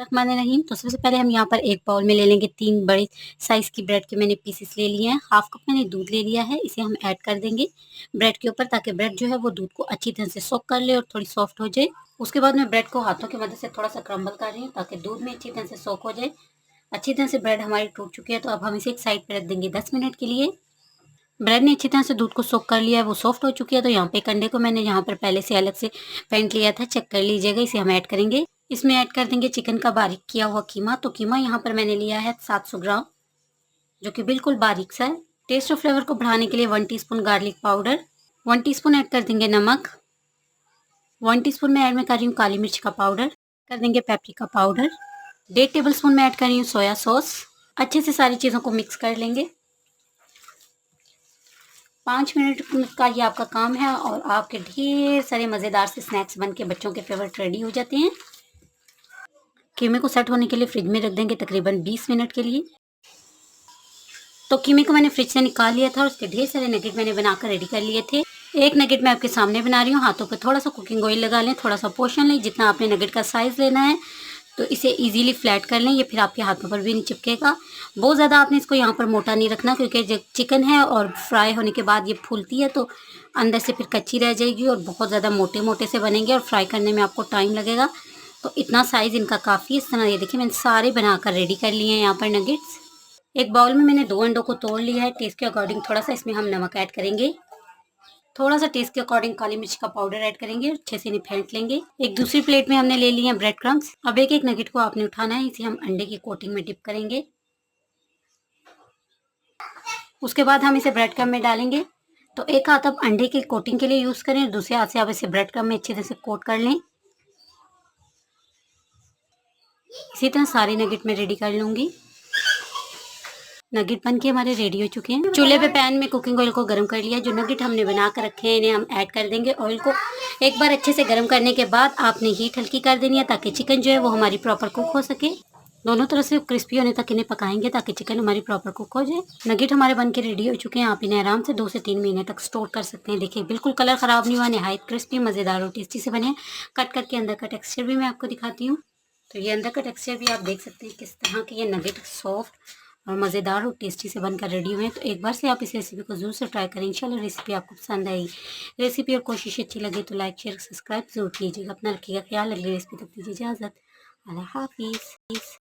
रहीम। तो सबसे पहले हम यहाँ पर एक बाउल में ले लेंगे 3 बड़े साइज़ की ब्रेड के मैंने पीसेस ले लिए हैं। हाफ कप मैंने दूध ले लिया है, इसे हम ऐड कर देंगे ब्रेड के ऊपर ताकि ब्रेड जो है वो दूध को अच्छी तरह से सोक कर ले और थोड़ी सॉफ्ट हो जाए। उसके बाद मैं ब्रेड को हाथों की मदद से थोड़ा सा क्रम्बल कर रही हूँ ताकि दूध में अच्छी तरह से सोक हो जाए। अच्छी तरह से ब्रेड हमारी टूट चुकी है, तो अब हम इसे एक साइड पर रख देंगे 10 मिनट के लिए। ब्रेड ने अच्छी तरह से दूध को सोक कर लिया है, वो सॉफ्ट हो चुकी है। तो यहाँ पे एक अंडे को मैंने यहाँ पर पहले से अलग से फेंट लिया था, चेक कर लीजिएगा। इसे हम ऐड करेंगे। इसमें ऐड कर देंगे चिकन का बारीक किया हुआ कीमा। तो कीमा यहाँ पर मैंने लिया है 700 ग्राम, जो कि बिल्कुल बारीक सा है। टेस्ट और फ्लेवर को बढ़ाने के लिए 1 teaspoon garlic powder, 1 teaspoon add कर देंगे नमक, 1 टीस्पून मैं ऐड में कर रही हूँ काली मिर्च का पाउडर, कर देंगे पेपरिका पाउडर, 1.5 टेबलस्पून मैं ऐड कर रही हूँ सोया सॉस। अच्छे से सारी चीज़ों को मिक्स कर लेंगे। 5 मिनट का ये आपका काम है और आपके ढेर सारे मज़ेदार से स्नैक्स बन के बच्चों के फेवरेट रेडी हो जाते हैं। कीमे को सेट होने के लिए फ्रिज में रख देंगे तकरीबन 20 मिनट के लिए। तो कीमे को मैंने फ्रिज से निकाल लिया था और उसके ढेर सारे नगेट मैंने बनाकर रेडी कर लिए थे। एक नगेट मैं आपके सामने बना रही हूँ। हाथों पर थोड़ा सा कुकिंग ऑयल लगा लें, थोड़ा सा पोर्शन लें, जितना आपने नगेट का साइज़ लेना है। तो इसे इजीली फ्लैट कर लें, ये फिर आपके हाथों पर भी नहीं चिपकेगा। बहुत ज़्यादा आपने इसको यहाँ पर मोटा नहीं रखना, क्योंकि जब चिकन है और फ्राई होने के बाद ये फूलती है तो अंदर से फिर कच्ची रह जाएगी और बहुत ज़्यादा मोटे मोटे से बनेंगे और फ्राई करने में आपको टाइम लगेगा। तो इतना साइज़ इनका काफ़ी है। इस तरह ये देखिए मैंने सारे बनाकर रेडी कर लिए हैं यहाँ पर नगेट्स। एक बाउल में मैंने 2 अंडों को तोड़ लिया है। टेस्ट के अकॉर्डिंग थोड़ा सा इसमें हम नमक ऐड करेंगे, थोड़ा सा टेस्ट के अकॉर्डिंग काली मिर्च का पाउडर ऐड करेंगे और अच्छे से इन्हें फेंट लेंगे। एक दूसरी प्लेट में हमने ले लिए हैं ब्रेड क्रम्स। अब एक एक नगेट को आपने उठाना है, इसे हम अंडे की कोटिंग में डिप करेंगे। उसके बाद हम इसे ब्रेड क्रम्ब में डालेंगे। तो एक हाथ आप अंडे की कोटिंग के लिए यूज़ करें, दूसरे हाथ से आप इसे ब्रेड क्रम्ब में अच्छी तरह से कोट कर लें। इसी तरह सारे नगेट में रेडी कर लूँगी। नगेट बन के हमारे रेडी हो चुके हैं। चूल्हे पे पैन में कुकिंग ऑयल को गर्म कर लिया। जो नगेट हमने बना कर रखे हैं इन्हें हम ऐड कर देंगे। ऑयल को एक बार अच्छे से गर्म करने के बाद आपने हीट हल्की कर देनी है ताकि चिकन जो है वो हमारी प्रॉपर कुक हो सके। दोनों तरफ से क्रिस्पी होने तक इन्हें पकाएंगे ताकि चिकन हमारी प्रॉपर कुक हो जाए। नगेट हमारे बन के रेडी हो चुके हैं। आप इन्हें आराम से 2 से 3 महीने तक स्टोर कर सकते हैं। देखिए बिल्कुल कलर ख़राब नहीं हुआ, नहायत क्रिस्पी मज़ेदार और टेस्टी से बने। कट करके अंदर का टेक्स्चर भी मैं आपको दिखाती हूँ। तो ये अंदर का टेक्स्चर भी आप देख सकते हैं किस तरह के ये नगेट सॉफ्ट और मज़ेदार और टेस्टी से बनकर रेडी हुए हैं। तो एक बार से आप इस रेसिपी को ज़रूर से ट्राई करें। इंशाल्लाह रेसिपी आपको पसंद आएगी। रेसिपी और कोशिश अच्छी लगे तो लाइक शेयर सब्सक्राइब जरूर कीजिएगा। अपना रखिएगा ख्याल। अगली रेसिपी तक दीजिए इजाज़त। अल्लाह हाफिज़।